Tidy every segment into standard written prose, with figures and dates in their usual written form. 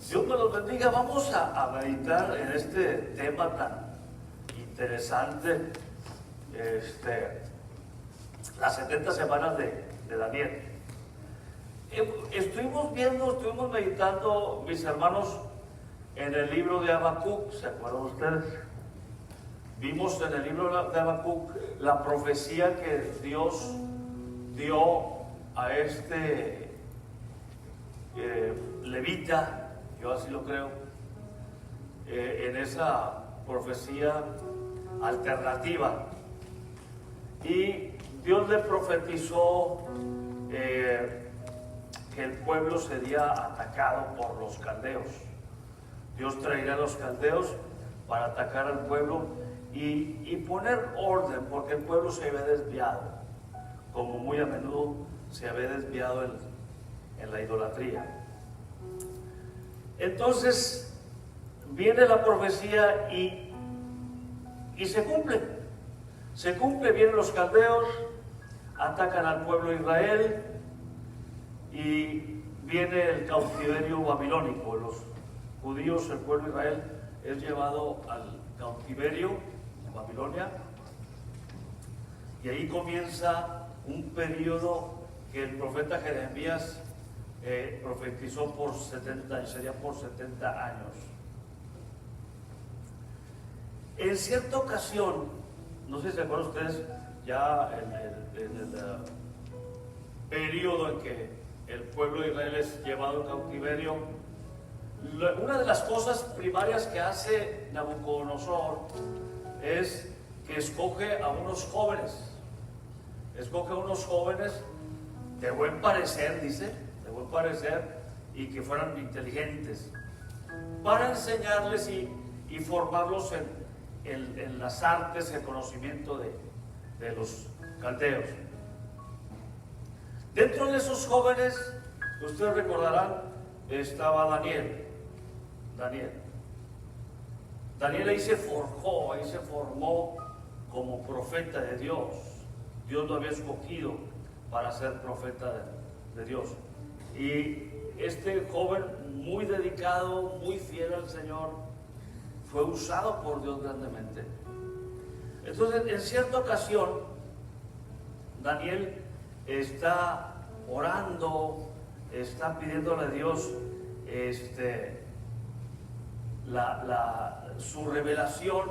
Dios me los bendiga. Vamos a meditar en este tema tan interesante, las 70 semanas de Daniel. Estuvimos meditando, mis hermanos, en el libro de Habacuc. ¿Se acuerdan ustedes? Vimos en el libro de Habacuc la profecía que Dios dio a este levita, yo así lo creo, en esa profecía alternativa. Y Dios le profetizó que el pueblo sería atacado por los caldeos. Dios traería a los caldeos para atacar al pueblo y poner orden, porque el pueblo se había desviado, como muy a menudo se había desviado en la idolatría. Entonces viene la profecía y se cumple. Se cumple, vienen los caldeos, atacan al pueblo de Israel y viene el cautiverio babilónico. Los judíos, el pueblo de Israel, es llevado al cautiverio en Babilonia, y ahí comienza un periodo que el profeta Jeremías profetizó por 70 años, sería por 70 años. En cierta ocasión, no sé si se acuerdan ustedes, ya en el periodo en que el pueblo de Israel es llevado al cautiverio, una de las cosas primarias que hace Nabucodonosor es que escoge a unos jóvenes. Escoge a unos jóvenes de buen parecer, dice, de buen parecer, y que fueran inteligentes, para enseñarles y formarlos en las artes, el conocimiento de los caldeos. Dentro de esos jóvenes, ustedes recordarán, estaba Daniel ahí se forjó, ahí se formó como profeta de Dios. Dios lo había escogido para ser profeta de Dios. Y este joven, muy dedicado, muy fiel al Señor, fue usado por Dios grandemente. Entonces, en cierta ocasión, Daniel está orando, está pidiéndole a Dios su revelación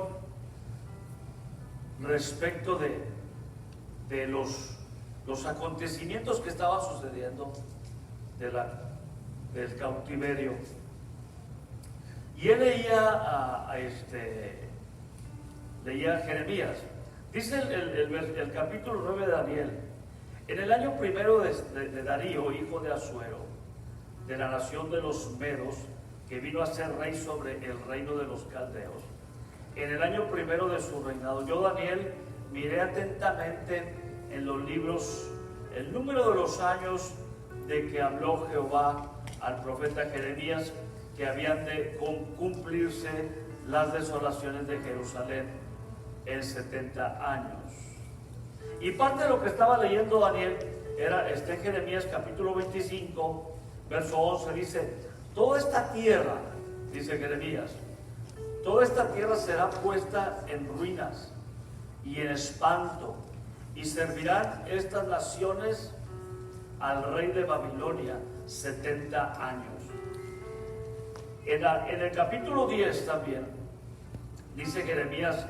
respecto de los acontecimientos que estaban sucediendo del cautiverio. Y él leía Jeremías. Dice el capítulo 9 de Daniel: en el año primero de Darío, hijo de Asuero, de la nación de los Medos, que vino a ser rey sobre el reino de los caldeos, en el año primero de su reinado, yo, Daniel, miré atentamente en los libros el número de los años de que habló Jehová al profeta Jeremías, que habían de cumplirse las desolaciones de Jerusalén en 70 años. Y parte de lo que estaba leyendo Daniel era Jeremías capítulo 25, verso 11, dice: toda esta tierra, dice Jeremías, toda esta tierra será puesta en ruinas y en espanto, y servirán estas naciones al rey de Babilonia 70 años. En el capítulo 10 también dice Jeremías: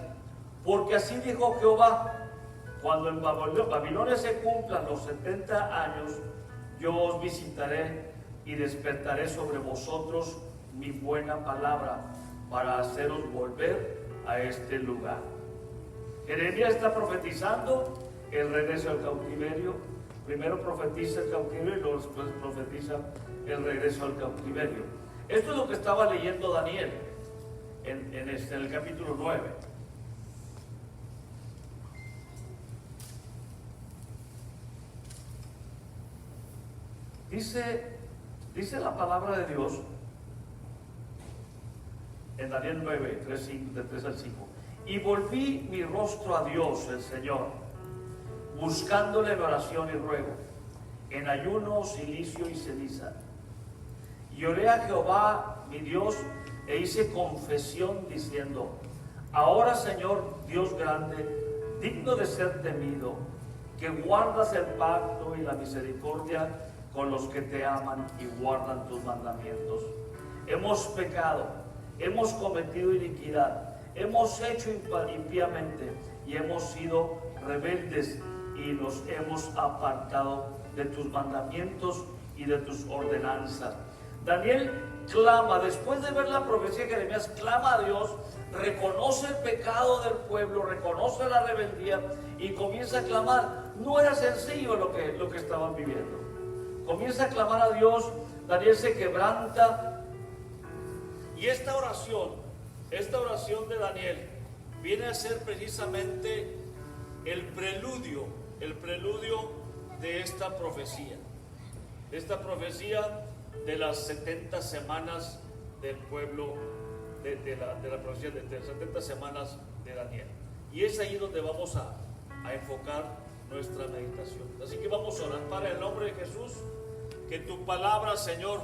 porque así dijo Jehová, cuando en Babilonia se cumplan los 70 años, yo os visitaré y despertaré sobre vosotros mi buena palabra para haceros volver a este lugar. Jeremías está profetizando el regreso al cautiverio. Primero profetiza el cautiverio y luego después profetiza el regreso al cautiverio. Esto es lo que estaba leyendo Daniel en el capítulo 9. Dice la palabra de Dios en Daniel 9, de 3 al 5. Y volví mi rostro a Dios, el Señor, buscándole en oración y ruego, en ayuno, cilicio y ceniza. Y oré a Jehová mi Dios e hice confesión diciendo: ahora, Señor Dios grande, digno de ser temido, que guardas el pacto y la misericordia con los que te aman y guardan tus mandamientos. Hemos pecado, hemos cometido iniquidad, hemos hecho impíamente y hemos sido rebeldes y nos hemos apartado de tus mandamientos y de tus ordenanzas. Daniel clama, después de ver la profecía de Jeremías, clama a Dios, reconoce el pecado del pueblo, reconoce la rebeldía y comienza a clamar. No era sencillo lo que estaban viviendo. Comienza a clamar a Dios. Daniel se quebranta, y esta oración de Daniel viene a ser precisamente el preludio de esta profecía de las 70 semanas del pueblo, de la profecía de las 70 semanas de Daniel. Y es ahí donde vamos a enfocar nuestra meditación. Así que vamos a orar. Padre, en el nombre de Jesús, que tu palabra, Señor,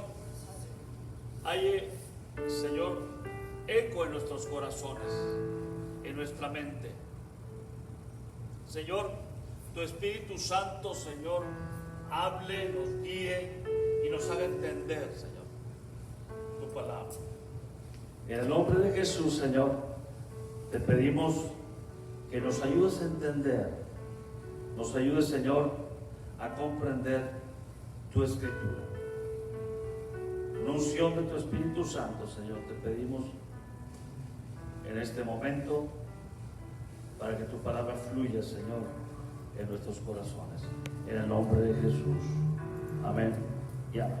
haya, Señor, eco en nuestros corazones, en nuestra mente. Señor, tu Espíritu Santo, Señor, hable, nos guíe y nos haga entender, Señor, tu palabra. En el nombre de Jesús, Señor, te pedimos que nos ayudes a entender, nos ayudes, Señor, a comprender tu Escritura. Una unción de tu Espíritu Santo, Señor, te pedimos en este momento para que tu palabra fluya, Señor, en nuestros corazones. En el nombre de Jesús. Amén y amén.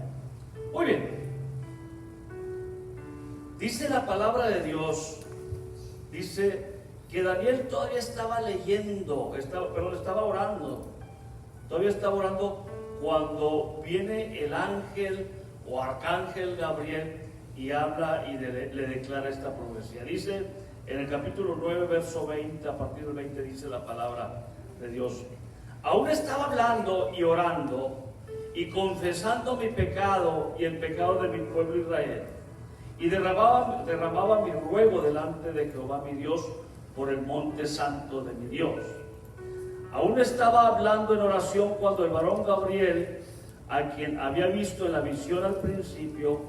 Muy bien. Dice la palabra de Dios, dice que Daniel todavía estaba leyendo, estaba orando. Todavía estaba orando cuando viene el ángel o arcángel Gabriel y habla y le declara esta profecía. Dice en el capítulo 9, verso 20, a partir del 20 dice la palabra de Dios: aún estaba hablando y orando y confesando mi pecado y el pecado de mi pueblo Israel, y derramaba mi ruego delante de Jehová mi Dios por el monte santo de mi Dios. Aún estaba hablando en oración cuando el varón Gabriel, a quien había visto en la visión al principio,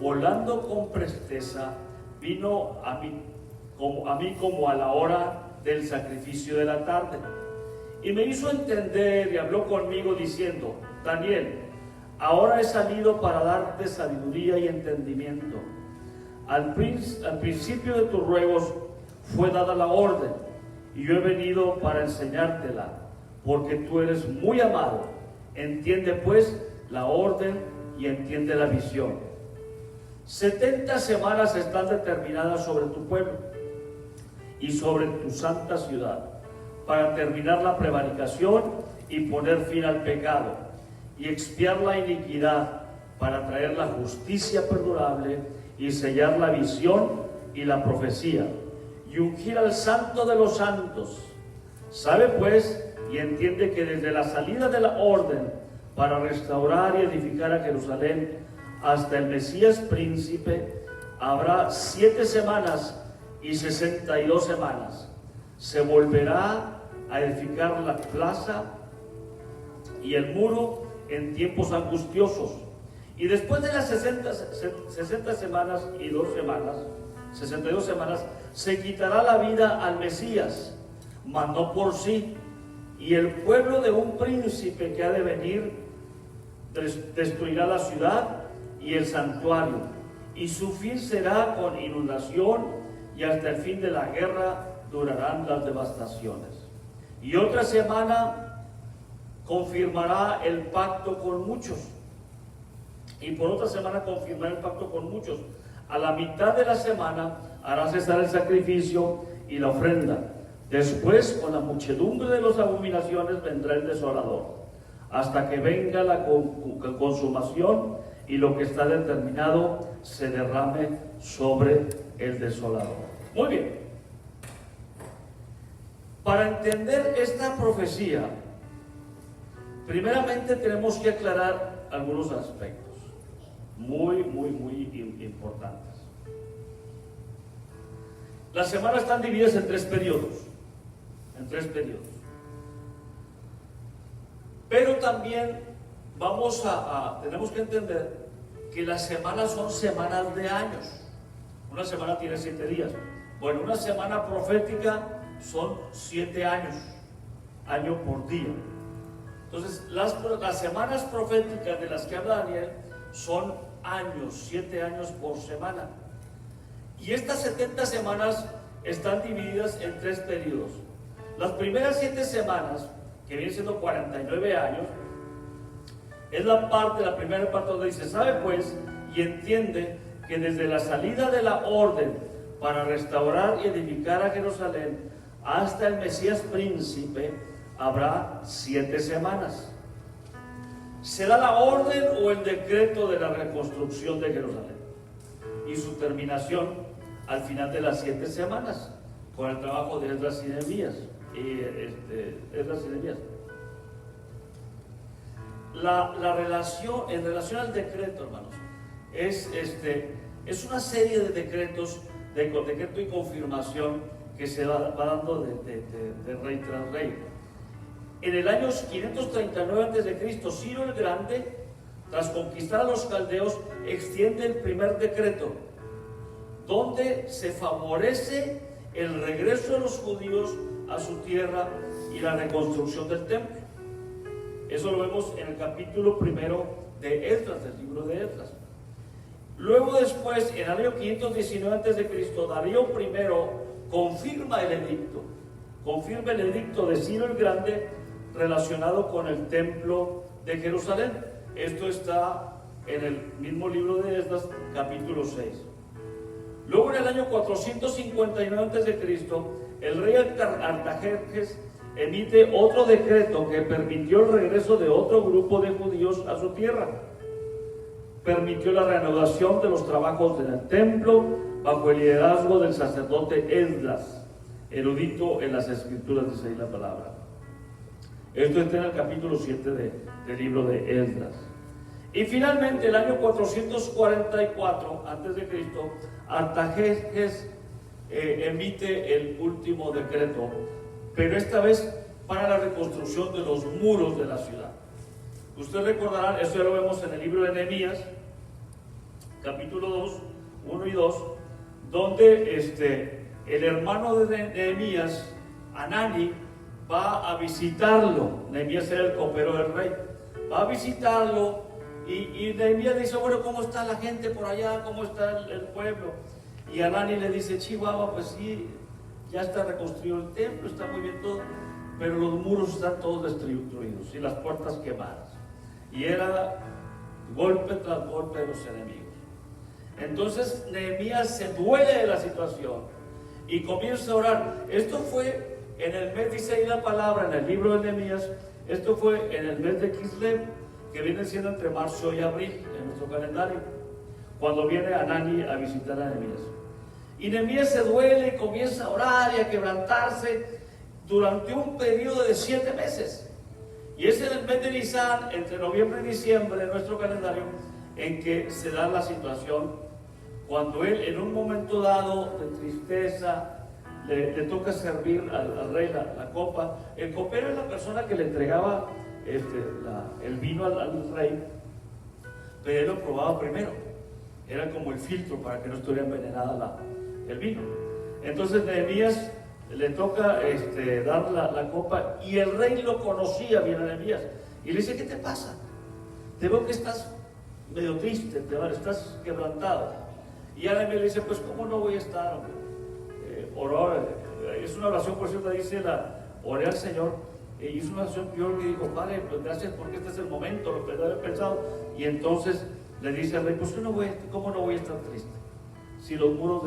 volando con presteza, vino a mí como a la hora del sacrificio de la tarde. Y me hizo entender y habló conmigo diciendo: Daniel, ahora he salido para darte sabiduría y entendimiento. Al principio de tus ruegos fue dada la orden, y yo he venido para enseñártela, porque tú eres muy amado. Entiende pues la orden y entiende la visión. 70 semanas están determinadas sobre tu pueblo y sobre tu santa ciudad, para terminar la prevaricación y poner fin al pecado, y expiar la iniquidad, para traer la justicia perdurable y sellar la visión y la profecía, y ungir al santo de los santos. Sabe pues y entiende que desde la salida de la orden para restaurar y edificar a Jerusalén hasta el Mesías príncipe habrá 7 semanas y 62 semanas. Se volverá a edificar la plaza y el muro en tiempos angustiosos. Y después de las 60 semanas y 2 semanas, 62 semanas, se quitará la vida al Mesías, mas no por sí. Y el pueblo de un príncipe que ha de venir destruirá la ciudad y el santuario, y su fin será con inundación, y hasta el fin de la guerra durarán las devastaciones. Y otra semana confirmará el pacto con muchos, y por otra semana confirmará el pacto con muchos. A la mitad de la semana hará cesar el sacrificio y la ofrenda. Después, con la muchedumbre de las abominaciones, vendrá el desolador, hasta que venga la consumación y lo que está determinado se derrame sobre el desolador. Muy bien. Para entender esta profecía, primeramente tenemos que aclarar algunos aspectos. muy importantes. Las semanas están divididas en tres periodos. Pero también tenemos que entender que las semanas son semanas de años. Una semana tiene 7 días. Bueno, una semana profética son 7 años, año por día. Entonces, las semanas proféticas de las que habla Daniel son años, 7 años por semana. Y estas 70 semanas están divididas en 3 periodos. Las primeras 7 semanas, que vienen siendo 49 años, es la primera parte donde dice: sabe pues y entiende que desde la salida de la orden para restaurar y edificar a Jerusalén hasta el Mesías príncipe habrá 7 semanas. Será la orden o el decreto de la reconstrucción de Jerusalén y su terminación al final de las 7 semanas con el trabajo de Esdras y Nehemías. En relación al decreto, hermanos, es una serie de decretos, de decreto y confirmación que se va dando de rey tras rey. En el año 539 a.C., Ciro el Grande, tras conquistar a los caldeos, extiende el primer decreto, donde se favorece el regreso de los judíos a su tierra y la reconstrucción del templo. Eso lo vemos en el capítulo 1 de Esdras, del libro de Esdras. Luego después, en el año 519 a.C., Darío I confirma el edicto de Ciro el Grande relacionado con el templo de Jerusalén. Esto está en el mismo libro de Esdras, capítulo 6. Luego, en el año 459 a.C., el rey Artajerjes emite otro decreto que permitió el regreso de otro grupo de judíos a su tierra. Permitió la reanudación de los trabajos en el templo bajo el liderazgo del sacerdote Esdras, erudito en las escrituras, dice ahí la palabra. Esto está en el capítulo 7 del libro de Esdras. Y finalmente, el año 444 a.C., Artajerjes emite el último decreto, pero esta vez para la reconstrucción de los muros de la ciudad. Ustedes recordarán, eso ya lo vemos en el libro de Nehemías, capítulo 2, 1 y 2, donde el hermano de Nehemías, Hanani, va a visitarlo. Nehemías era el copero del rey. Va a visitarlo y Nehemías dice: bueno, ¿cómo está la gente por allá? ¿Cómo está el pueblo? Y Hanani le dice: Chihuahua, pues sí, ya está reconstruido el templo, está muy bien todo, pero los muros están todos destruidos y las puertas quemadas. Y era golpe tras golpe de los enemigos. Entonces Nehemías se duele de la situación y comienza a orar. Esto fue en el mes, dice ahí la palabra en el libro de Nehemías, esto fue en el mes de Kislev, que viene siendo entre marzo y abril en nuestro calendario, cuando viene Hanani a visitar a Nehemías. Y Nehemías se duele y comienza a orar y a quebrantarse durante un periodo de 7 meses. Y es en el mes de Nisan, entre noviembre y diciembre de nuestro calendario, en que se da la situación, cuando él, en un momento dado de tristeza, le toca servir al rey la copa. El copero es la persona que le entregaba el vino al rey, pero él lo probaba primero. Era como el filtro para que no estuviera envenenada el vino. Entonces Nehemías le toca dar la copa, y el rey lo conocía bien a Nehemías, y le dice: ¿qué te pasa? Te veo que estás medio triste, estás quebrantado. Y Nehemías le dice: pues ¿cómo no voy a estar? Es una oración, por cierto, dice oré al Señor, y es una oración que yo le digo: Padre, pues gracias porque este es el momento, lo que había pensado. Y entonces le dice al rey: pues ¿cómo no voy a estar triste? Si los muros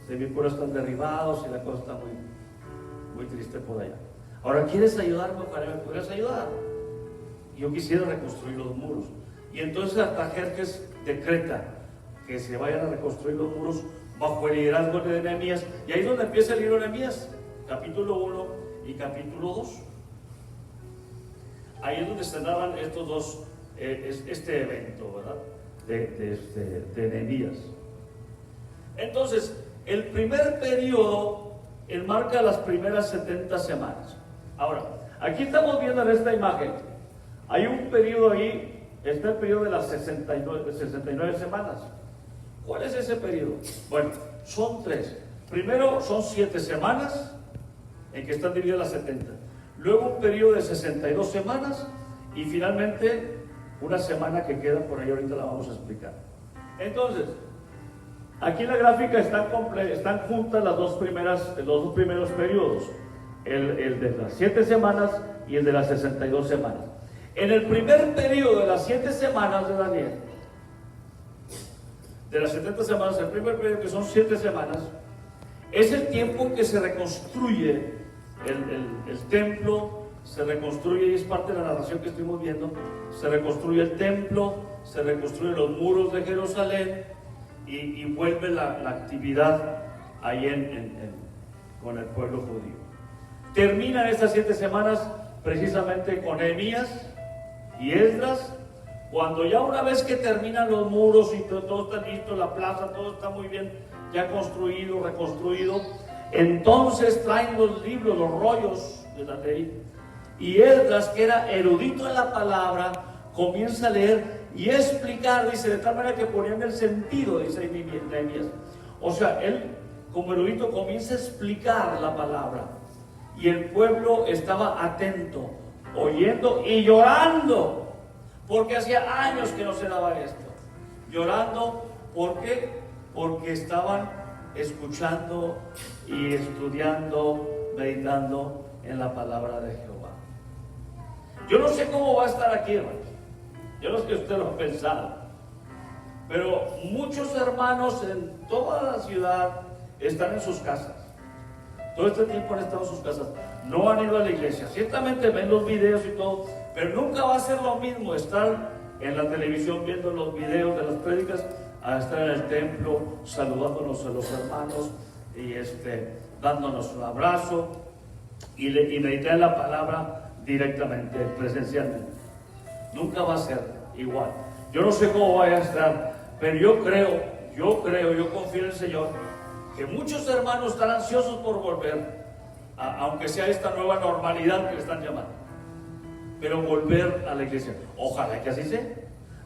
de mi pueblo están derribados y la cosa está muy triste por allá. Ahora, ¿quieres ayudarme? ¿Me podrías ayudar? Yo quisiera reconstruir los muros. Y entonces Artajerjes decreta que se vayan a reconstruir los muros bajo el liderazgo de Nehemías. Y ahí es donde empieza el libro de Nehemías, capítulo 1 y capítulo 2. Ahí es donde se narran estos dos, este evento, ¿verdad? de Nehemías. Entonces, el primer periodo enmarca las primeras 70 semanas. Ahora, aquí estamos viendo en esta imagen, hay un periodo ahí, está el periodo de las 69 semanas. ¿Cuál es ese periodo? Bueno, son 3. Primero son 7 semanas en que están divididas las 70. Luego un periodo de 62 semanas y finalmente una semana que queda por ahí, ahorita la vamos a explicar. Entonces, aquí en la gráfica están juntas los dos primeros periodos, el de las 7 semanas y el de las 62 semanas. En el primer periodo de las 7 semanas de Daniel, de las 70 semanas, el primer periodo, que son 7 semanas, es el tiempo en que se reconstruye el templo, se reconstruye, y es parte de la narración que estuvimos viendo, se reconstruye el templo, se reconstruyen los muros de Jerusalén y vuelve la actividad ahí con el pueblo judío. Terminan estas 7 semanas precisamente con Nehemías y Esdras, cuando ya una vez que terminan los muros y todo está listo, la plaza, todo está muy bien, ya construido, reconstruido, entonces traen los libros, los rollos de la ley, y Esdras, que era erudito en la palabra, comienza a leer y a explicar, dice, de tal manera que ponían el sentido, dice Nehemías. O sea, él como erudito comienza a explicar la palabra, y el pueblo estaba atento, oyendo y llorando, porque hacía años que no se daba esto. Llorando, ¿por qué? Porque estaban escuchando y estudiando, meditando en la palabra de Jehová. Yo no sé cómo va a estar aquí, hermanos. Yo no sé si usted lo ha pensado, pero muchos hermanos en toda la ciudad están en sus casas. Todo este tiempo han estado en sus casas. No han ido a la iglesia. Ciertamente ven los videos y todo, pero nunca va a ser lo mismo estar en la televisión viendo los videos de las prédicas a estar en el templo saludándonos a los hermanos y dándonos un abrazo y meditar en la palabra directamente, presencialmente. Nunca va a ser igual. Yo no sé cómo vaya a estar, pero yo confío en el Señor, que muchos hermanos están ansiosos por volver, aunque sea esta nueva normalidad que le están llamando, pero volver a la iglesia. Ojalá que así sea.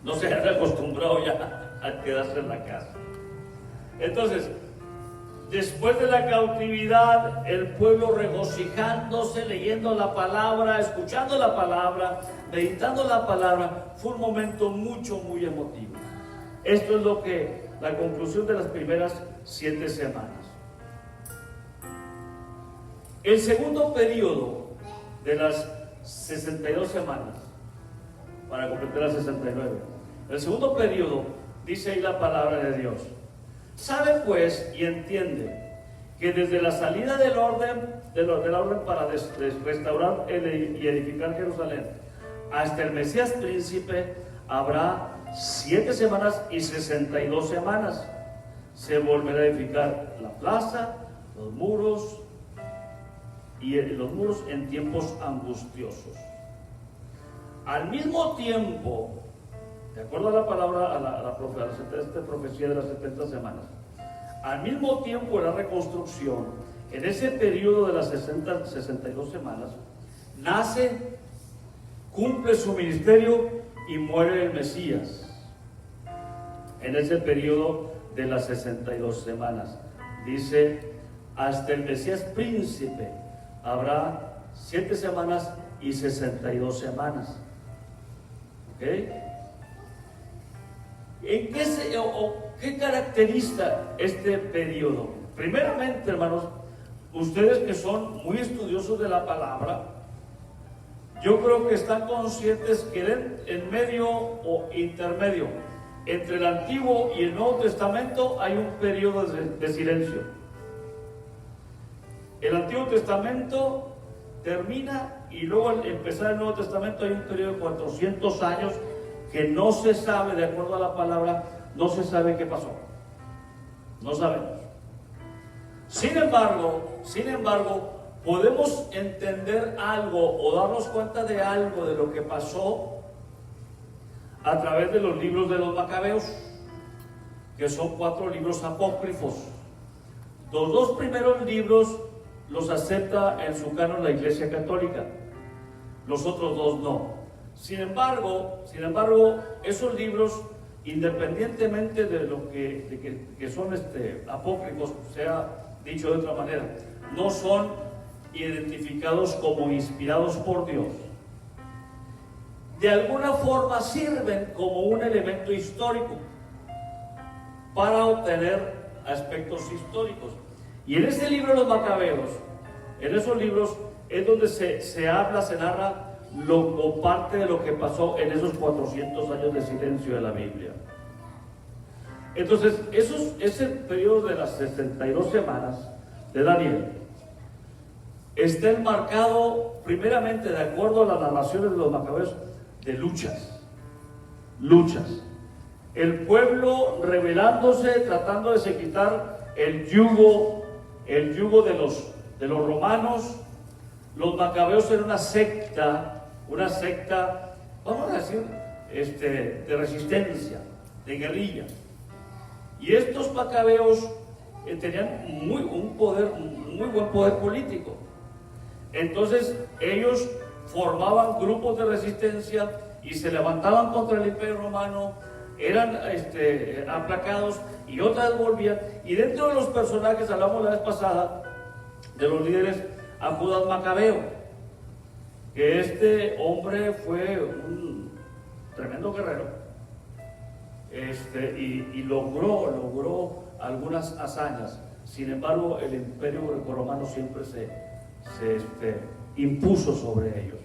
No se hayan acostumbrado ya a quedarse en la casa. Entonces, después de la cautividad, el pueblo regocijándose, leyendo la palabra, escuchando la palabra, meditando la palabra, fue un momento muy emotivo. Esto es la conclusión de las primeras 7 semanas. El segundo periodo de las 62 semanas, para completar las 69, el segundo periodo, dice ahí la palabra de Dios: sabe pues y entiende que desde la salida de la orden para restaurar y edificar Jerusalén hasta el Mesías príncipe habrá 7 semanas y 62 semanas. Se volverá a edificar la plaza, los muros en tiempos angustiosos. Al mismo tiempo, de acuerdo a la palabra, a la profecía de las 70 semanas, al mismo tiempo de la reconstrucción, en ese periodo de las 62 semanas, nace, cumple su ministerio y muere el Mesías. En ese periodo de las 62 semanas, dice, hasta el Mesías príncipe habrá 7 semanas y 62 semanas. ¿Ok? ¿Qué caracteriza este periodo? Primeramente, hermanos, ustedes que son muy estudiosos de la palabra, yo creo que están conscientes que en medio o intermedio entre el Antiguo y el Nuevo Testamento hay un periodo de silencio. El Antiguo Testamento termina y luego al empezar el Nuevo Testamento hay un periodo de 400 años que no se sabe, de acuerdo a la palabra, no se sabe qué pasó. No sabemos. Sin embargo, podemos entender algo o darnos cuenta de algo de lo que pasó a través de los libros de los Macabeos, que son 4 libros apócrifos. Los 2 primeros libros los acepta en su canon la Iglesia Católica, los otros 2 no. Sin embargo, esos libros, independientemente de lo que son apócrifos, sea dicho de otra manera, no son identificados como inspirados por Dios. De alguna forma sirven como un elemento histórico para obtener aspectos históricos. Y en este libro de los Macabeos, en esos libros es donde se habla, se narra o parte de lo que pasó en esos 400 años de silencio de la Biblia. Entonces, ese periodo de las 62 semanas de Daniel está enmarcado primeramente, de acuerdo a las narraciones de los Macabeos, de luchas. El pueblo rebelándose, tratando de se quitar el yugo de los romanos. Los Macabeos eran una secta, vamos a decir, de resistencia, de guerrilla. Y estos Macabeos tenían muy buen poder político. Entonces ellos formaban grupos de resistencia y se levantaban contra el Imperio Romano, eran aplacados y otra vez volvían. Y dentro de los personajes, hablamos la vez pasada de los líderes, a Judas Macabeo, que este hombre fue un tremendo guerrero, y logró algunas hazañas. Sin embargo, el Imperio Grecorromano siempre se impuso sobre ellos.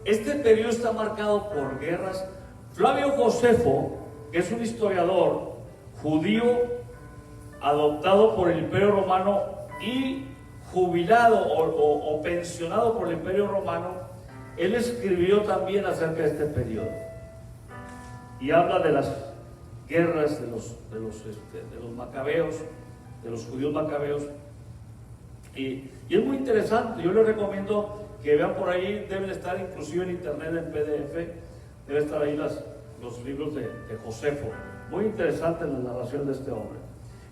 Este periodo está marcado por guerras. Flavio Josefo, que es un historiador judío adoptado por el Imperio Romano y jubilado o pensionado por el Imperio Romano, él escribió también acerca de este periodo y habla de las guerras de los macabeos, de los judíos macabeos, y es muy interesante. Yo les recomiendo que vean por ahí, deben estar inclusive en internet en PDF, deben estar ahí los libros de Josefo, muy interesante la narración de este hombre.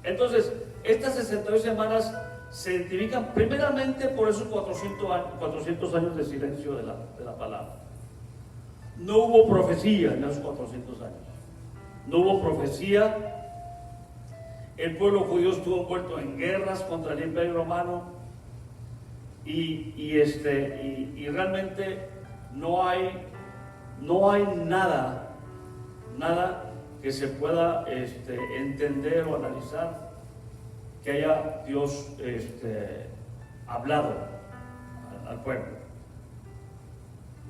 Entonces, estas 62 semanas se identifican primeramente por esos 400 años de silencio de la palabra. No hubo profecía en esos 400 años. No hubo profecía. El pueblo judío estuvo envuelto en guerras contra el Imperio Romano y realmente no hay nada que se pueda entender o analizar que haya Dios hablado al pueblo.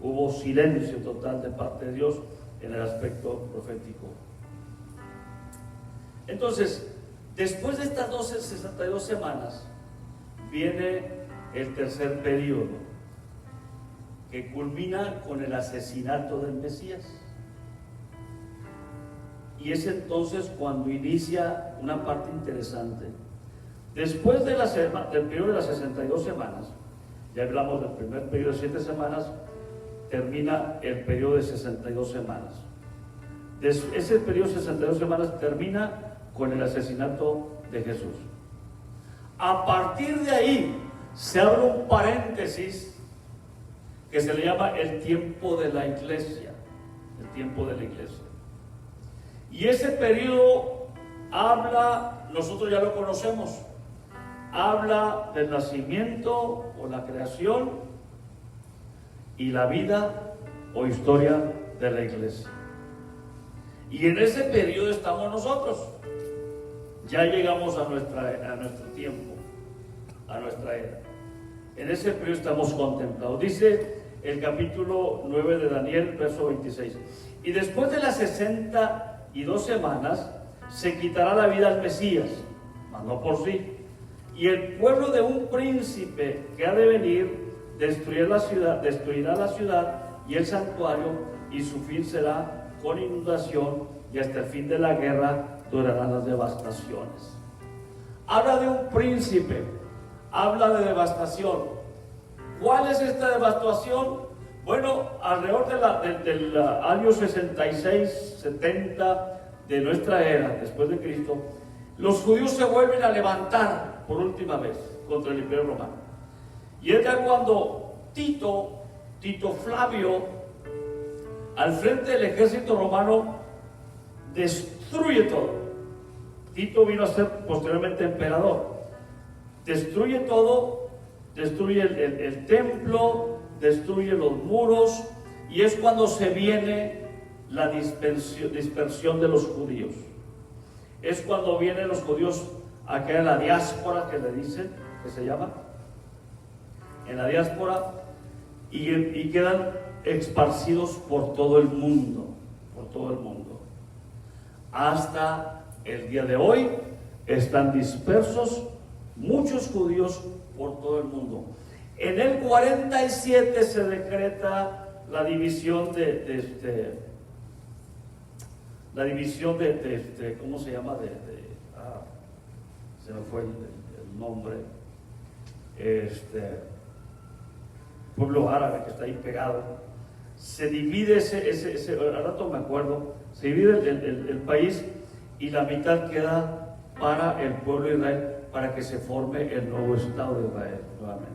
Hubo silencio total de parte de Dios en el aspecto profético. Entonces, después de estas 62 semanas, viene el tercer periodo, que culmina con el asesinato del Mesías. Y es entonces cuando inicia una parte interesante. Después del periodo de las 62 semanas, ya hablamos del primer periodo de 7 semanas, termina el periodo de 62 semanas. Ese periodo de 62 semanas termina con el asesinato de Jesús. A partir de ahí se abre un paréntesis que se le llama el tiempo de la iglesia. El tiempo de la iglesia. Y ese periodo habla, nosotros ya lo conocemos, habla del nacimiento o la creación y la vida o historia de la iglesia. Y en ese periodo estamos nosotros. Ya llegamos a nuestro tiempo, a nuestra era. En ese periodo estamos contemplados. Dice el capítulo 9 de Daniel, verso 26. Y después de las 62 semanas, se quitará la vida al Mesías, mas no por sí. Y el pueblo de un príncipe que ha de venir destruirá la ciudad y el santuario, y su fin será con inundación, y hasta el fin de la guerra durarán las devastaciones. Habla de un príncipe, habla de devastación. ¿Cuál es esta devastación? Bueno, alrededor del año 66, 70 de nuestra era, después de Cristo, los judíos se vuelven a levantar por última vez contra el Imperio Romano. Y es ya cuando Tito Flavio, al frente del ejército romano, destruye todo. Tito vino a ser posteriormente emperador. Destruye todo, destruye el templo, destruye los muros, y es cuando se viene la dispersión de los judíos. Es cuando vienen los judíos a caer en la diáspora, que le dicen, que se llama, en la diáspora, y quedan esparcidos por todo el mundo, hasta el día de hoy están dispersos muchos judíos por todo el mundo. En el 47 se decreta la división ¿cómo se llama? Se me fue el nombre. Pueblo árabe que está ahí pegado. Se divide al rato me acuerdo, se divide el país, y la mitad queda para el pueblo de Israel, para que se forme el nuevo Estado de Israel nuevamente.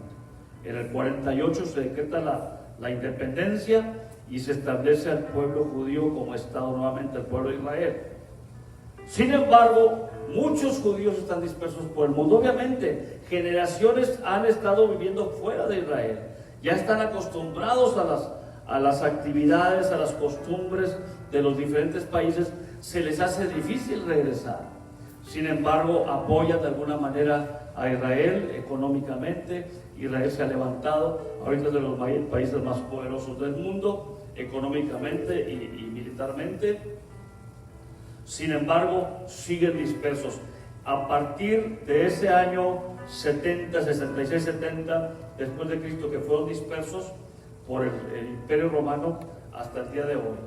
En el 48 se decreta la independencia y se establece al pueblo judío como Estado nuevamente, el pueblo de Israel. Sin embargo, muchos judíos están dispersos por el mundo. Obviamente, generaciones han estado viviendo fuera de Israel. Ya están acostumbrados a las actividades, a las costumbres de los diferentes países. Se les hace difícil regresar. Sin embargo, apoyan de alguna manera a Israel económicamente. Israel se ha levantado, ahorita es de los países más poderosos del mundo, económicamente y militarmente. Sin embargo, siguen dispersos. A partir de ese año 70, 66, 70, después de Cristo, que fueron dispersos por el Imperio Romano hasta el día de hoy.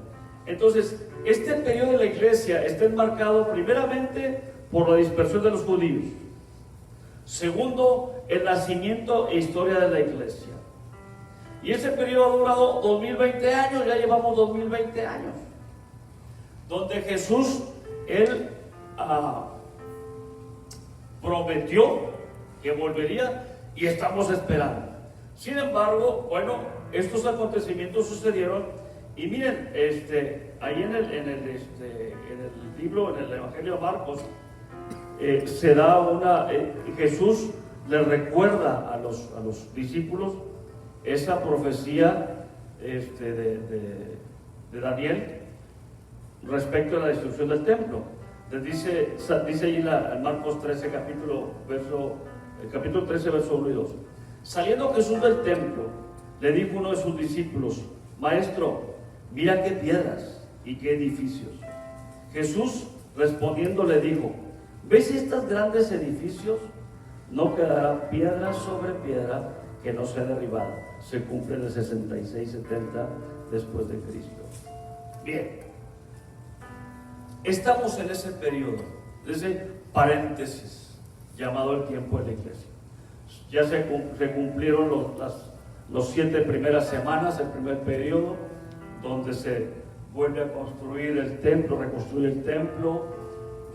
Entonces, este periodo de la iglesia está enmarcado primeramente por la dispersión de los judíos. Segundo, el nacimiento e historia de la iglesia. Y ese periodo ha durado 2020 años, ya llevamos 2020 años, donde Jesús, Él prometió que volvería y estamos esperando. Sin embargo, bueno, estos acontecimientos sucedieron y miren, ahí en el libro, en el Evangelio de Marcos, se da Jesús le recuerda a los discípulos esa profecía de Daniel respecto a la destrucción del templo. Les dice ahí en Marcos 13, capítulo 13, verso 1 y 2. Saliendo Jesús del templo, le dijo uno de sus discípulos: Maestro, mira qué piedras y qué edificios. Jesús respondiendo le dijo: ¿Ves estos grandes edificios? No quedará piedra sobre piedra que no sea derribada. Se cumple en el 66, 70 después de Cristo. Bien, estamos en ese periodo, ese paréntesis llamado el tiempo de la iglesia. Ya se cumplieron los 7 primeras semanas, el primer periodo, donde se vuelve a construir el templo, reconstruye el templo,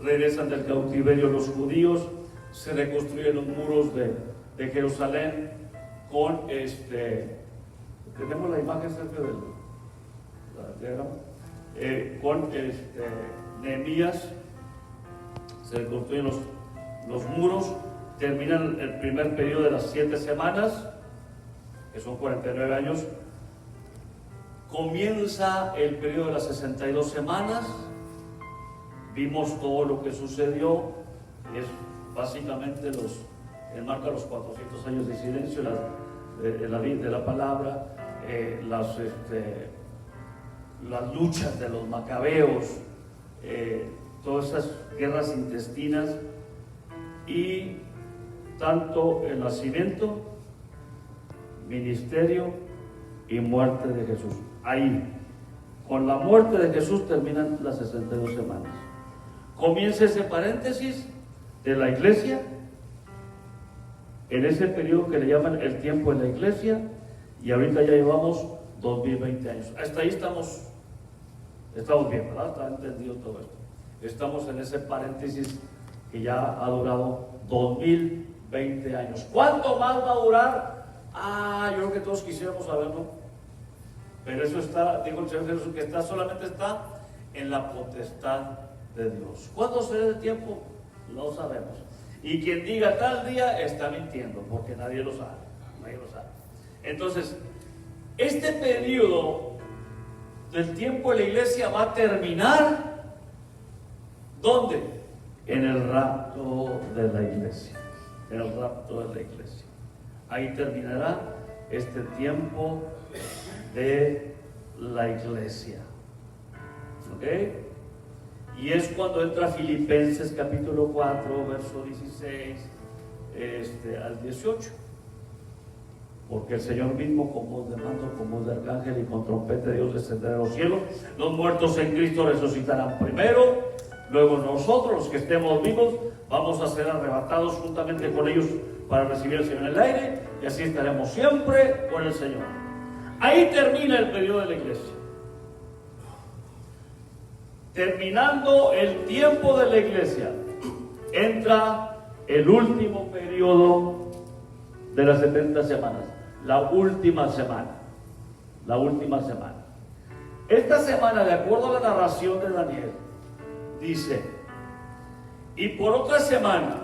regresan del cautiverio los judíos, se reconstruyen los muros de Jerusalén con tenemos la imagen cerca del diagrama, con Nehemías, se reconstruyen los muros, terminan el primer periodo de las 7 semanas, que son 49 años, comienza el periodo de las 62 semanas, vimos todo lo que sucedió, es básicamente enmarca los 400 años de silencio de la palabra, las luchas de los macabeos, todas esas guerras intestinas, y tanto el nacimiento, ministerio y muerte de Jesús. Ahí, con la muerte de Jesús terminan las 62 semanas. Comienza ese paréntesis de la iglesia, en ese periodo que le llaman el tiempo de la iglesia, y ahorita ya llevamos 2020 años. Hasta ahí estamos bien, ¿verdad? Está entendido todo esto. Estamos en ese paréntesis que ya ha durado 2020 años. ¿Cuánto más va a durar? Yo creo que todos quisiéramos saberlo. Pero eso está, digo el Señor Jesús, que solamente está en la potestad de Dios. ¿Cuándo será el tiempo? No sabemos. Y quien diga tal día está mintiendo, porque nadie lo sabe. Nadie lo sabe. Entonces, este periodo del tiempo de la iglesia va a terminar, ¿dónde? En el rapto de la iglesia. En el rapto de la iglesia. Ahí terminará este tiempo de la iglesia. ¿Ok? Y es cuando entra Filipenses capítulo 4, verso 16 al 18. Porque el Señor mismo, con voz de mando, con voz de arcángel y con trompeta de Dios descenderá de los cielos. Los muertos en Cristo resucitarán primero. Luego nosotros, los que estemos vivos, vamos a ser arrebatados juntamente con ellos para recibir al Señor en el aire. Y así estaremos siempre con el Señor. Ahí termina el periodo de la iglesia. Terminando el tiempo de la iglesia, entra el último periodo de las 70 semanas. La última semana. La última semana. Esta semana, de acuerdo a la narración de Daniel, dice: y por otra semana,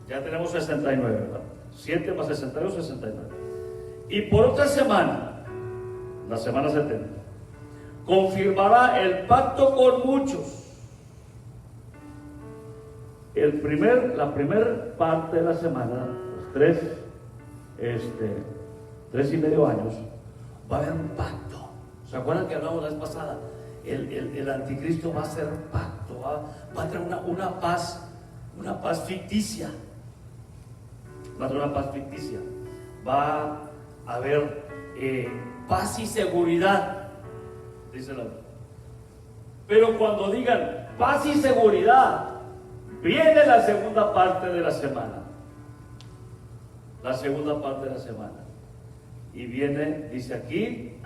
ya tenemos 69, ¿verdad? 7 más 62, 69. Y por otra semana, la semana 70, confirmará el pacto con muchos. La primera parte de la semana, los 3 y medio años, va a haber un pacto. ¿Se acuerdan que hablamos la vez pasada? El anticristo va a hacer pacto, va a traer una paz ficticia. Va a traer una paz ficticia. Va a haber paz y seguridad, dice la Biblia. Pero cuando digan paz y seguridad, viene la segunda parte de la semana. La segunda parte de la semana. Y viene, dice aquí,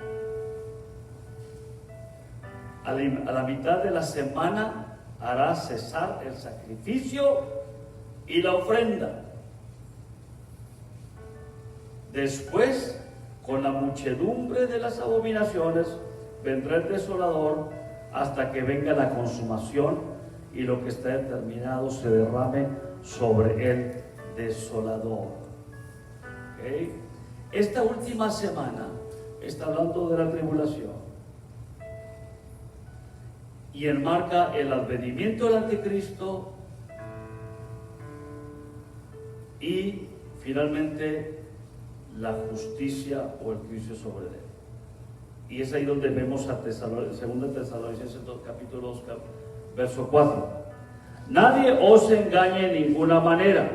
a la mitad de la semana hará cesar el sacrificio y la ofrenda. Después, con la muchedumbre de las abominaciones, vendrá el desolador hasta que venga la consumación y lo que está determinado se derrame sobre el desolador. ¿Okay? Esta última semana está hablando de la tribulación y enmarca el advenimiento del anticristo y finalmente la justicia o el juicio sobre él. Y es ahí donde vemos a 2 Tesalonicenses capítulo 2, verso 4. Nadie os engañe en ninguna manera,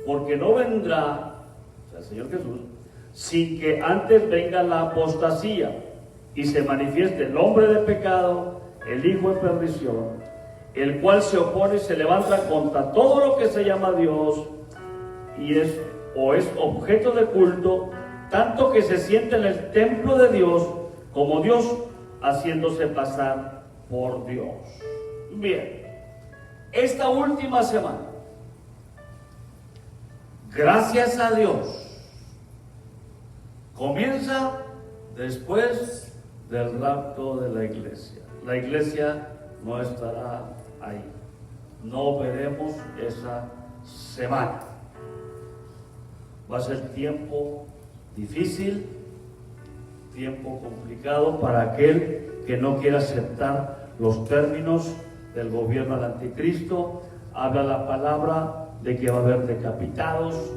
porque no vendrá, o sea, el Señor Jesús, sin que antes venga la apostasía y se manifieste el hombre de pecado, el hijo de perdición, el cual se opone y se levanta contra todo lo que se llama Dios y es objeto de culto, tanto que se siente en el templo de Dios como Dios, haciéndose pasar por Dios. Bien, esta última semana, gracias a Dios, comienza después del rapto de la iglesia. La iglesia no estará ahí. No veremos esa semana. Va a ser tiempo difícil, tiempo complicado para aquel que no quiera aceptar los términos del gobierno del anticristo. Habla la palabra de que va a haber decapitados,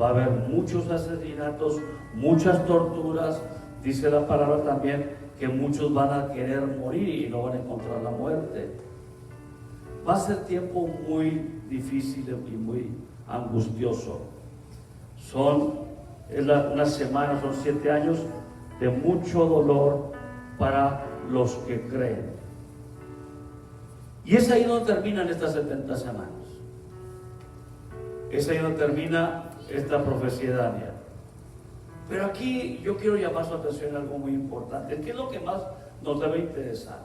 va a haber muchos asesinatos, muchas torturas. Dice la palabra también que muchos van a querer morir y no van a encontrar la muerte. Va a ser tiempo muy difícil y muy angustioso. Una semana, son 7 años de mucho dolor para los que creen. Y es ahí donde terminan estas 70 semanas. Es ahí donde termina esta profecía de Daniel. Pero aquí yo quiero llamar su atención a algo muy importante. ¿Qué es lo que más nos debe interesar?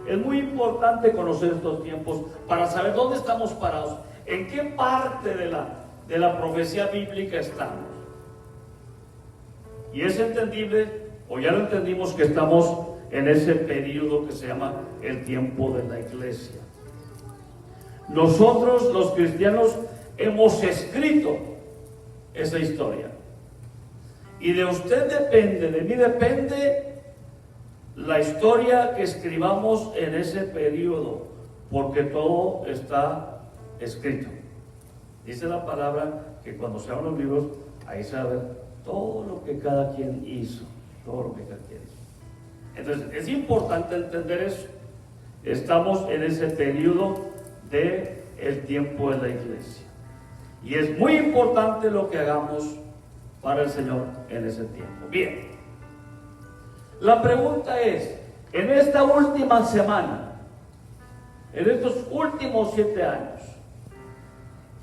Es muy importante conocer estos tiempos para saber dónde estamos parados, en qué parte de la profecía bíblica estamos. Y es entendible, o ya lo entendimos, que estamos en ese periodo que se llama el tiempo de la iglesia. Nosotros los cristianos hemos escrito esa historia. Y de usted depende, de mí depende la historia que escribamos en ese periodo, porque todo está escrito. Dice la palabra que cuando se abren los libros, ahí se va a ver todo lo que cada quien hizo, todo lo que cada quien hizo. Entonces, es importante entender eso. Estamos en ese periodo del tiempo de la iglesia. Y es muy importante lo que hagamos para el Señor en ese tiempo. Bien, la pregunta es, en esta última semana, en estos últimos 7 años,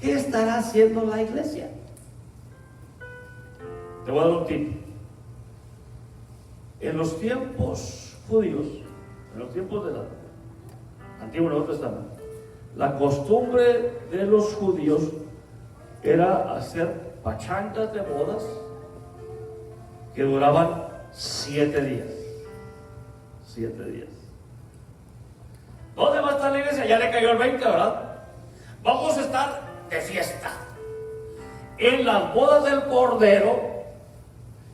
¿qué estará haciendo la iglesia? Te voy a dar un tip. En los tiempos judíos, en los tiempos del Antiguo y Nuevo Testamento, la costumbre de los judíos era hacer pachangas de bodas que duraban 7 días. 7 días. ¿Dónde va a estar la iglesia? Ya le cayó el 20, ¿verdad? Vamos a estar de fiesta en las bodas del Cordero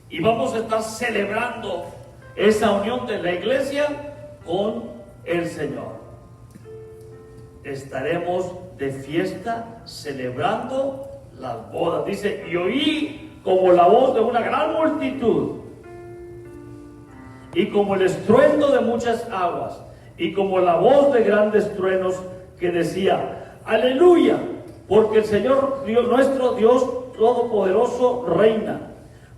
y vamos a estar celebrando esa unión de la iglesia con el Señor. Estaremos de fiesta celebrando las bodas. Dice, y oí como la voz de una gran multitud y como el estruendo de muchas aguas y como la voz de grandes truenos que decía, aleluya, porque el Señor Dios, nuestro Dios Todopoderoso reina.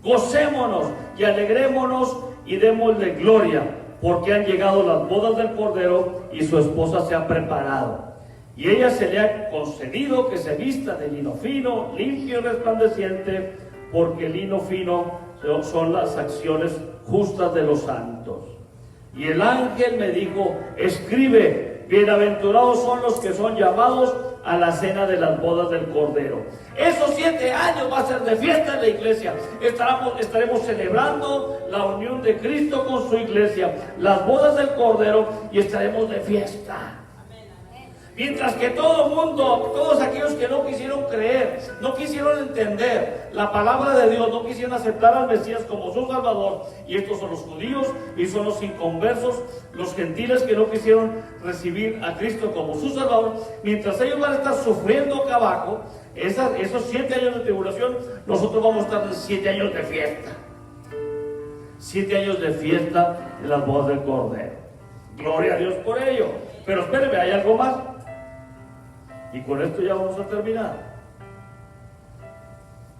Gocémonos y alegrémonos y démosle gloria, porque han llegado las bodas del Cordero y su esposa se ha preparado. Y ella se le ha concedido que se vista de lino fino, limpio y resplandeciente, porque el lino fino son las acciones justas de los santos. Y el ángel me dijo, escribe, bienaventurados son los que son llamados a la cena de las bodas del Cordero. Esos 7 años va a ser de fiesta en la iglesia. Estaremos celebrando la unión de Cristo con su iglesia, las bodas del Cordero, y estaremos de fiesta. Mientras que todo el mundo, todos aquellos que no quisieron creer, no quisieron entender la palabra de Dios, no quisieron aceptar al Mesías como su Salvador, y estos son los judíos y son los inconversos, los gentiles que no quisieron recibir a Cristo como su Salvador, mientras ellos van a estar sufriendo acá abajo, esos 7 años de tribulación, nosotros vamos a estar en 7 años de fiesta. 7 años de fiesta en las bodas del Cordero. Gloria a Dios por ello. Pero espérenme, hay algo más. Y con esto ya vamos a terminar.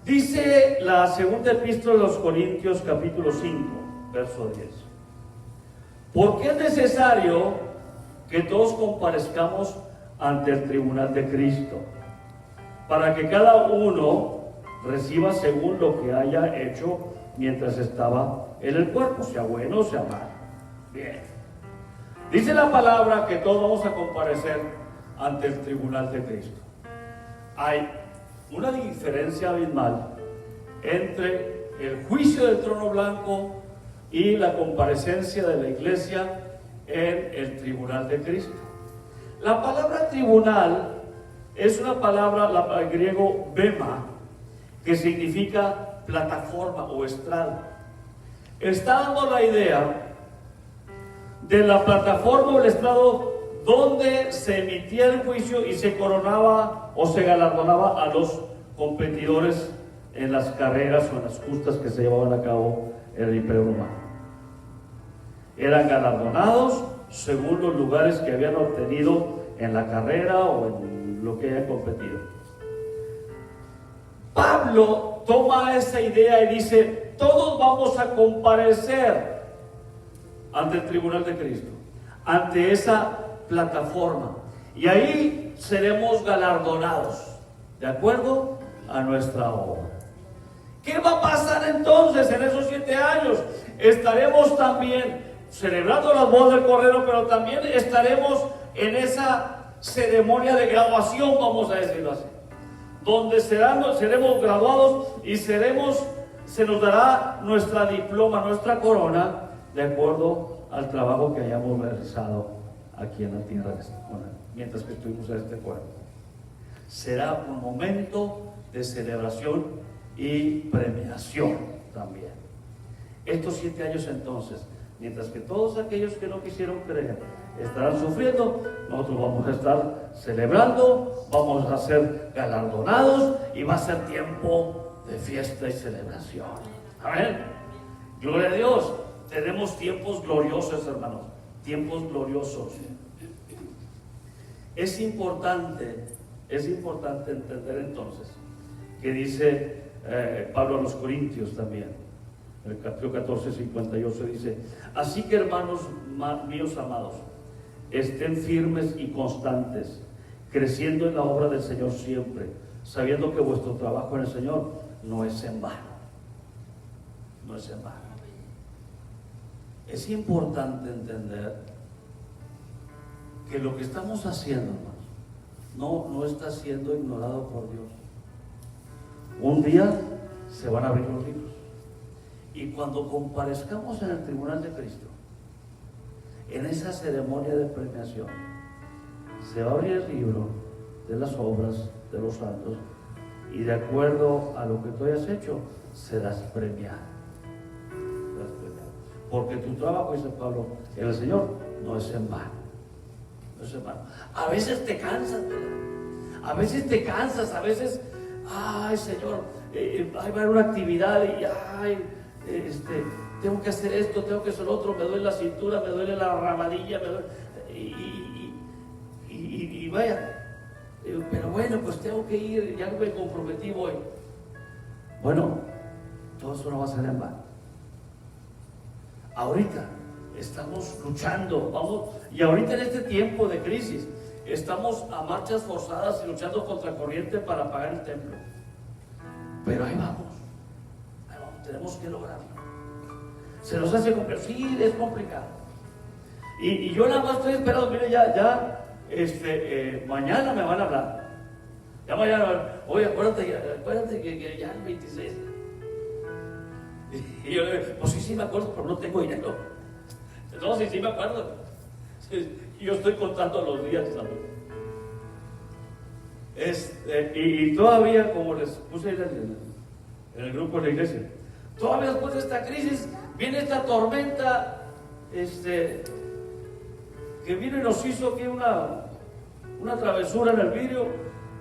Dice la segunda epístola de los Corintios, capítulo 5, verso 10. Porque es necesario que todos comparezcamos ante el tribunal de Cristo, para que cada uno reciba según lo que haya hecho mientras estaba en el cuerpo, sea bueno o sea malo. Bien. Dice la palabra que todos vamos a comparecer ante el tribunal de Cristo. Hay una diferencia abismal entre el juicio del trono blanco y la comparecencia de la iglesia en el tribunal de Cristo. La palabra tribunal es una palabra, el griego bema, que significa plataforma o estrado. Está dando la idea de la plataforma o el estrado donde se emitía el juicio y se coronaba o se galardonaba a los competidores en las carreras o en las justas que se llevaban a cabo en el Imperio Romano. Eran galardonados según los lugares que habían obtenido en la carrera o en lo que hayan competido. Pablo toma esa idea y dice, todos vamos a comparecer ante el tribunal de Cristo, ante esa plataforma, y ahí seremos galardonados de acuerdo a nuestra obra. ¿Qué va a pasar entonces en esos 7 años? Estaremos también celebrando las bodas del Cordero, pero también estaremos en esa ceremonia de graduación, vamos a decirlo así, donde seremos graduados y se nos dará nuestra diploma, nuestra corona, de acuerdo al trabajo que hayamos realizado aquí en la tierra, mientras que estuvimos en este cuerpo. Será un momento de celebración y premiación también. Estos 7 años entonces, mientras que todos aquellos que no quisieron creer estarán sufriendo, nosotros vamos a estar celebrando, vamos a ser galardonados y va a ser tiempo de fiesta y celebración. Amén. Gloria a Dios. Tenemos tiempos gloriosos, hermanos, tiempos gloriosos. Es importante entender entonces que dice Pablo a los Corintios también, el capítulo 14, 58, dice: así que, hermanos míos amados, estén firmes y constantes, creciendo en la obra del Señor siempre, sabiendo que vuestro trabajo en el Señor no es en vano. No es en vano. Es importante entender que lo que estamos haciendo, hermanos, no está siendo ignorado por Dios. Un día se van a abrir los libros, y cuando comparezcamos en el tribunal de Cristo, en esa ceremonia de premiación, se va a abrir el libro de las obras de los santos, y de acuerdo a lo que tú hayas hecho, serás premiado. Porque tu trabajo, dice Pablo, en el Señor no es en vano. No es en vano. A veces te cansas, ¿verdad? A veces, ay, Señor, va a haber una actividad y tengo que hacer esto, tengo que hacer lo otro, me duele la cintura, me duele la ramadilla, me duele, y vaya, pero bueno, pues tengo que ir, ya me comprometí, voy. Bueno, todo eso no va a ser en vano. Ahorita estamos luchando, y ahorita en este tiempo de crisis estamos a marchas forzadas y luchando contra corriente para pagar el templo. Pero ahí vamos, tenemos que lograrlo. Se nos hace complicado, sí, es complicado. Y yo nada más estoy esperando, mire, mañana me van a hablar. Ya mañana, oye, acuérdate que ya el 26. Y yo le digo, pues sí me acuerdo, pero no tengo dinero. No, sí me acuerdo. Yo estoy contando los días, ¿sabes? Y todavía, como les puse en el grupo de la iglesia, todavía después de esta crisis, viene esta tormenta, que vino y nos hizo aquí una travesura en el vidrio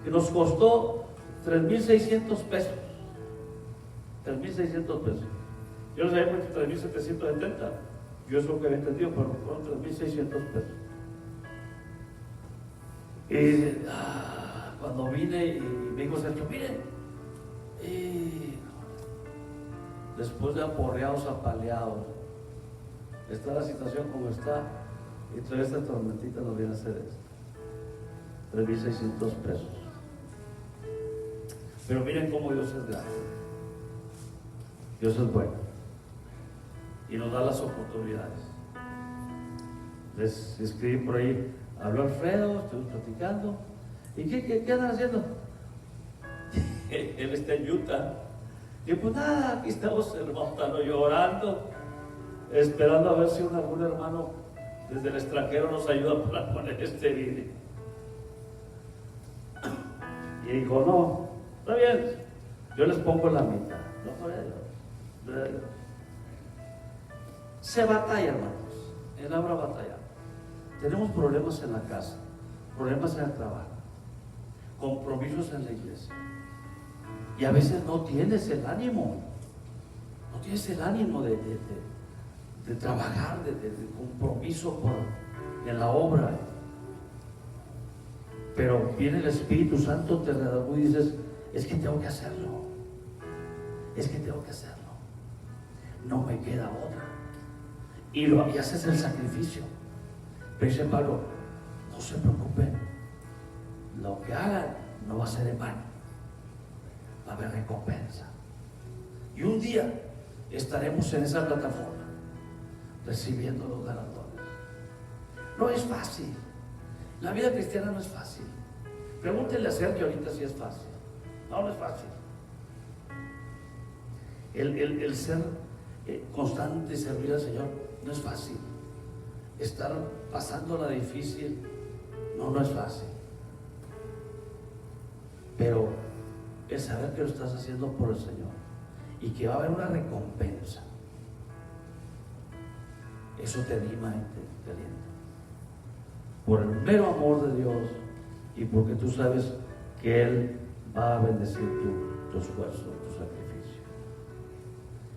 que nos costó 3,600 pesos. 3,600 pesos. Yo les había puesto 3,770. Yo es lo que había entendido, pero fueron 3,600 pesos. Y cuando vine y me dijo Sergio, miren, después de aporreados, apaleados, está la situación como está, y toda esta tormentita nos viene a hacer esto. 3,600 pesos. Pero miren cómo Dios es grande. Dios es bueno y nos da las oportunidades. Les escribí por ahí, habló Alfredo, estuvimos platicando. ¿Y qué andan haciendo? Él está en Utah. Y pues nada, aquí estamos hermano llorando, esperando a ver si algún hermano desde el extranjero nos ayuda para poner este video. Y dijo, no, está bien, yo les pongo la mitad. No por ello. Se batalla, hermanos, en la obra batalla. Tenemos problemas en la casa, problemas en el trabajo, compromisos en la iglesia, y a veces no tienes el ánimo de trabajar, de compromiso en la obra. Pero viene el Espíritu Santo, te redargüe y dices, es que tengo que hacerlo, no me queda otra. Y haces el sacrificio. Pero dice Pablo, no se preocupen, lo que hagan no va a ser en vano, va a haber recompensa. Y un día estaremos en esa plataforma recibiendo los galardones. No es fácil. La vida cristiana no es fácil. Pregúntenle a Sergio ahorita si es fácil. No, no es fácil. El ser constante y servir al Señor no es fácil. Estar pasando la difícil, no es fácil. Pero el saber que lo estás haciendo por el Señor y que va a haber una recompensa, eso te anima y te alienta. Por el mero amor de Dios y porque tú sabes que Él va a bendecir tu esfuerzo, tu sacrificio.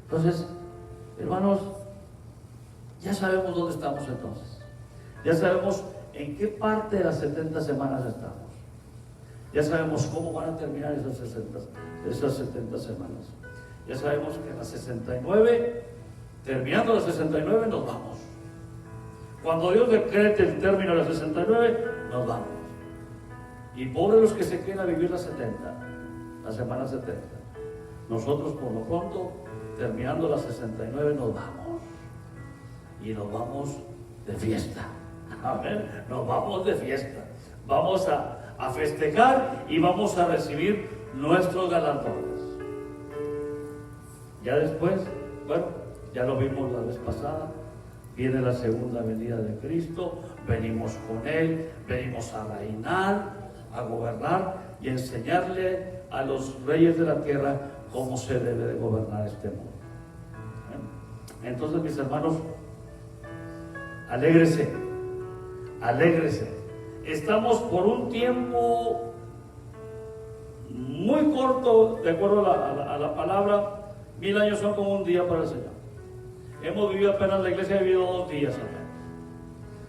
Entonces, hermanos, ya sabemos dónde estamos entonces. Ya sabemos en qué parte de las 70 semanas estamos. Ya sabemos cómo van a terminar esas 70 semanas. Ya sabemos que en las 69, terminando las 69, nos vamos. Cuando Dios decrete el término de las 69, nos vamos. Y pobres los que se queden a vivir las 70, la semana 70. Nosotros, por lo pronto, terminando las 69, nos vamos. Y nos vamos de fiesta. Amén. Nos vamos de fiesta. Vamos a festejar y vamos a recibir nuestros galardones. Ya después, bueno, ya lo vimos la vez pasada, viene la segunda venida de Cristo, venimos con Él, venimos a reinar, a gobernar y a enseñarle a los reyes de la tierra cómo se debe de gobernar este mundo. Entonces, mis hermanos, alégrese, alégrese. Estamos por un tiempo muy corto, de acuerdo a la palabra. 1000 años son como un día para el Señor. Hemos vivido apenas, la iglesia ha vivido 2 días apenas.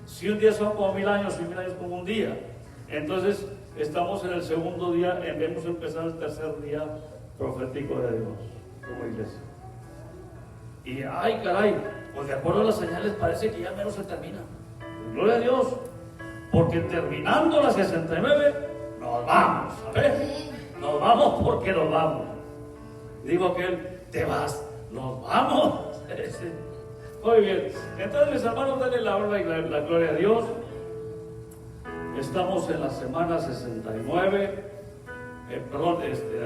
Si un día son como 1000 años y 1000 años como un día, entonces estamos en el segundo día, debemos empezar el tercer día profético de Dios como iglesia. Y ay caray, pues de acuerdo a las señales parece que ya menos se termina. Gloria a Dios, porque terminando las 69 nos vamos, ¿sabes? Nos vamos porque nos vamos. Digo que él, te vas, nos vamos. Muy bien, entonces mis hermanos, denle la honra y la gloria a Dios. Estamos en la semana 69, en el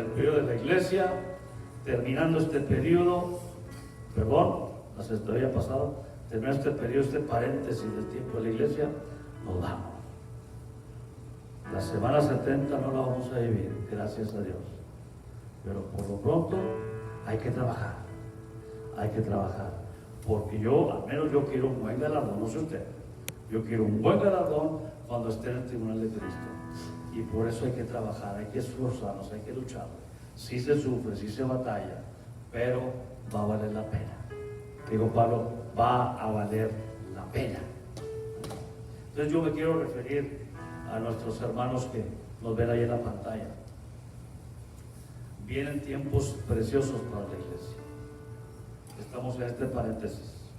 periodo de la iglesia, terminando este periodo, había pasado, terminando este periodo, este paréntesis del tiempo de la iglesia, nos vamos. La semana 70 no la vamos a vivir, gracias a Dios. Pero por lo pronto hay que trabajar, porque al menos yo quiero un buen galardón, no sé usted, yo quiero un buen galardón cuando esté en el tribunal de Cristo. Y por eso hay que trabajar, hay que esforzarnos, hay que luchar. Sí se sufre, sí se batalla, pero va a valer la pena. Digo Pablo, va a valer la pena. Entonces yo me quiero referir a nuestros hermanos que nos ven ahí en la pantalla. Vienen tiempos preciosos para la iglesia. Estamos en este paréntesis.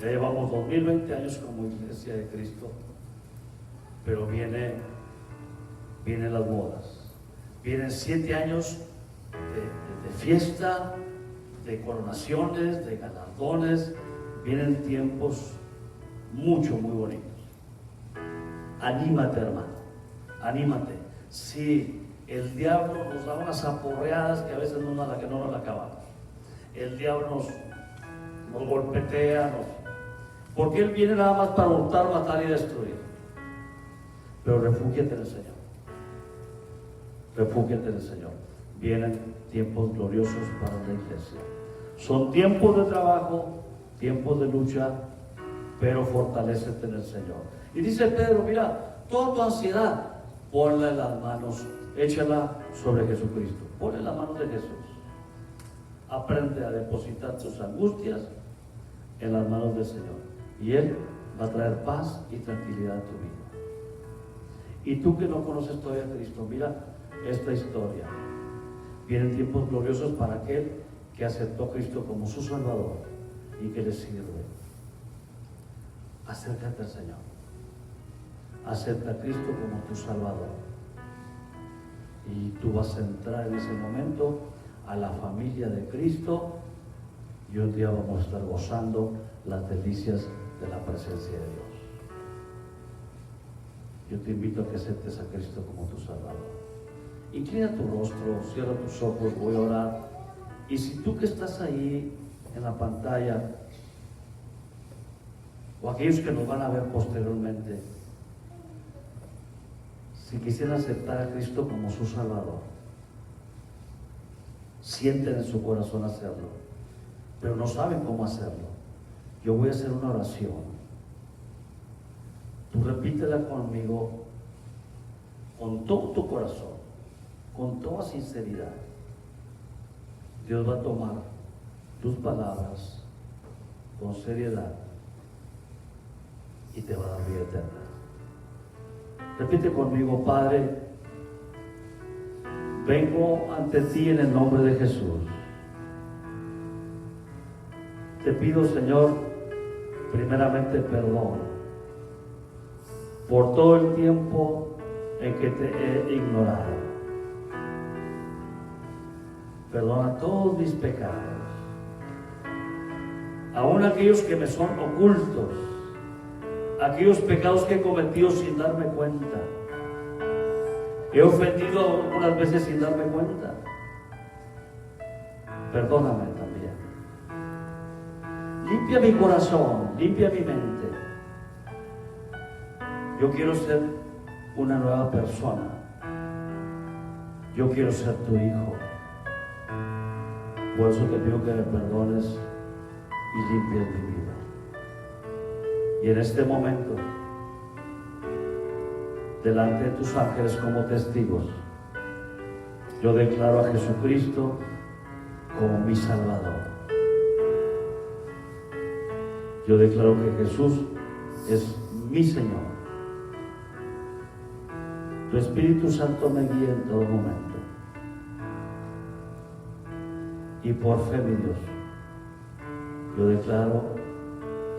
Ya llevamos 2020 años como iglesia de Cristo, pero vienen las bodas. Vienen 7 años de fiesta, de coronaciones, de galardones. Vienen tiempos muy bonitos. Anímate, hermano, anímate. Sí, el diablo nos da unas aporreadas que a veces no nos la acabamos. El diablo nos golpetea, porque él viene nada más para hurtar, matar y destruir. Pero refúgiate en el Señor. Refúgiate en el Señor. Vienen tiempos gloriosos para la iglesia. Son tiempos de trabajo, tiempos de lucha, pero fortalécete en el Señor. Y dice Pedro, mira, toda tu ansiedad, ponla en las manos, échala sobre Jesucristo. Ponla en las manos de Jesús. Aprende a depositar tus angustias en las manos del Señor. Y Él va a traer paz y tranquilidad a tu vida. Y tú que no conoces todavía a Cristo, mira esta historia. Vienen tiempos gloriosos para aquel que aceptó a Cristo como su Salvador y que le sirve. Acércate al Señor. Acepta a Cristo como tu Salvador. Y tú vas a entrar en ese momento a la familia de Cristo y un día vamos a estar gozando las delicias de la presencia de Dios. Yo te invito a que aceptes a Cristo como tu Salvador. Inclina tu rostro, cierra tus ojos, voy a orar. Y si tú que estás ahí en la pantalla, o aquellos que nos van a ver posteriormente, si quisieran aceptar a Cristo como su Salvador, sienten en su corazón hacerlo, pero no saben cómo hacerlo. Yo voy a hacer una oración. Tú repítela conmigo con todo tu corazón, con toda sinceridad. Dios va a tomar tus palabras con seriedad y te va a dar vida eterna. Repite conmigo: Padre, vengo ante ti en el nombre de Jesús. Te pido, Señor, primeramente perdón por todo el tiempo en que te he ignorado. Perdona todos mis pecados, aun aquellos que me son ocultos, aquellos pecados que he cometido sin darme cuenta. He ofendido algunas veces sin darme cuenta. Perdóname también. Limpia mi corazón, limpia mi mente. Yo quiero ser una nueva persona. Yo quiero ser tu hijo. Por eso te pido que me perdones y limpies mi vida. Y en este momento, delante de tus ángeles como testigos, yo declaro a Jesucristo como mi Salvador. Yo declaro que Jesús es mi Señor. Tu Espíritu Santo me guía en todo momento. Y por fe, mi Dios, yo declaro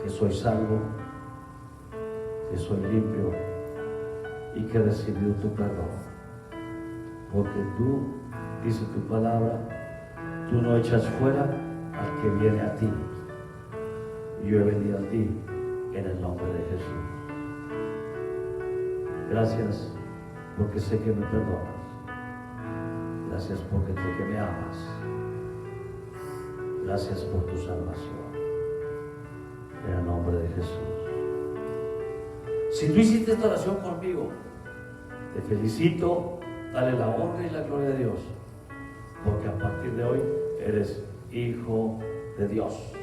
que soy salvo, que soy limpio y que he recibido tu perdón. Porque tú, dice tu palabra, tú no echas fuera al que viene a ti. Yo he venido a ti en el nombre de Jesús. Gracias porque sé que me perdonas. Gracias porque sé que me amas. Gracias por tu salvación. En el nombre de Jesús. Si tú hiciste esta oración conmigo, te felicito, dale la honra y la gloria a Dios, porque a partir de hoy eres hijo de Dios.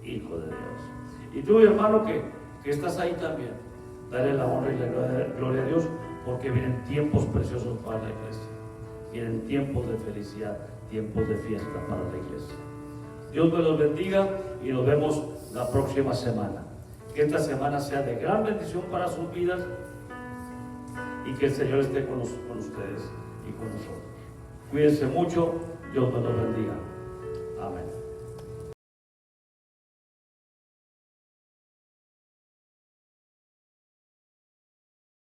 Hijo de Dios. Y tú, mi hermano, que estás ahí también, dale la honra y la gloria a Dios, porque vienen tiempos preciosos para la iglesia. Vienen tiempos de felicidad, tiempos de fiesta para la iglesia. Dios me los bendiga y nos vemos la próxima semana. Que esta semana sea de gran bendición para sus vidas y que el Señor esté con ustedes y con nosotros. Cuídense mucho, Dios me los bendiga. Amén.